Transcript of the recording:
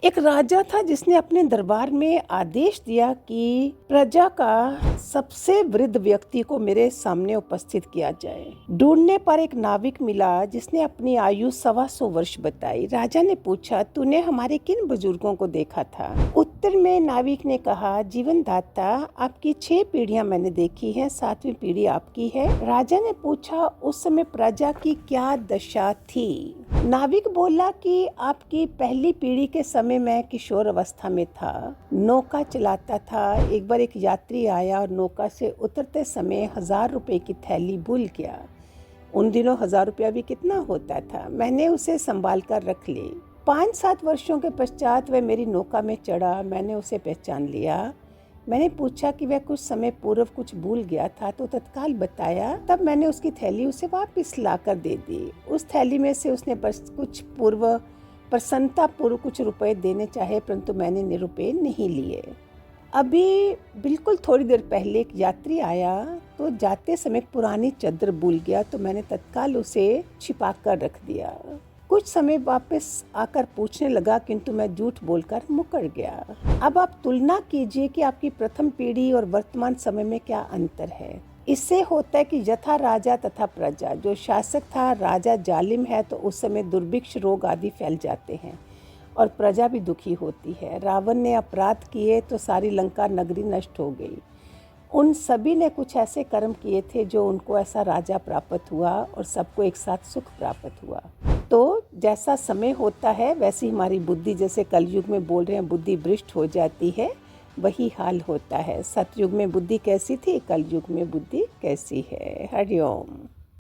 एक राजा था जिसने अपने दरबार में आदेश दिया कि प्रजा का सबसे वृद्ध व्यक्ति को मेरे सामने उपस्थित किया जाए। ढूंढने पर एक नाविक मिला जिसने अपनी आयु 125 वर्ष बताई। राजा ने पूछा, तूने हमारे किन बुजुर्गों को देखा था? उत्तर में नाविक ने कहा, जीवन दाता, आपकी 6 पीढ़ियां मैंने देखी हैं, 7वीं पीढ़ी आपकी है। राजा ने पूछा, उस समय प्रजा की क्या दशा थी? नाविक बोला कि आपकी पहली पीढ़ी के समय मैं किशोर अवस्था में था, नौका चलाता था। एक बार एक यात्री आया और नौका से उतरते समय 1000 रुपए की थैली भूल गया। उन दिनों 1000 रुपया भी कितना होता था। मैंने उसे संभाल कर रख ली। 5-7 वर्षों के पश्चात वह मेरी नौका में चढ़ा। मैंने उसे पहचान लिया। मैंने पूछा कि वह कुछ समय पूर्व कुछ भूल गया था तो तत्काल बताया। तब मैंने उसकी थैली उसे वापस लाकर दे दी। उस थैली में से उसने कुछ प्रसन्नता पूर्व कुछ रुपए देने चाहे, परंतु मैंने रुपए नहीं लिए। अभी बिल्कुल थोड़ी देर पहले एक यात्री आया तो जाते समय पुरानी चादर भूल गया, तो मैंने तत्काल उसे छिपा कर रख दिया। कुछ समय वापस आकर पूछने लगा, किंतु मैं झूठ बोलकर मुकर गया। अब आप तुलना कीजिए कि आपकी प्रथम पीढ़ी और वर्तमान समय में क्या अंतर है। इससे होता है कि यथा राजा तथा प्रजा। जो शासक था, राजा जालिम है तो उस समय दुर्भिक्ष, रोग आदि फैल जाते हैं और प्रजा भी दुखी होती है। रावण ने अपराध किए तो सारी लंका नगरी नष्ट हो गई। उन सभी ने कुछ ऐसे कर्म किए थे जो उनको ऐसा राजा प्राप्त हुआ और सबको एक साथ सुख प्राप्त हुआ। तो जैसा समय होता है वैसी हमारी बुद्धि, जैसे कलयुग में बोल रहे हैं बुद्धि भ्रष्ट हो जाती है, वही हाल होता है। सतयुग में बुद्धि कैसी थी, कलयुग में बुद्धि कैसी है। हरिओम।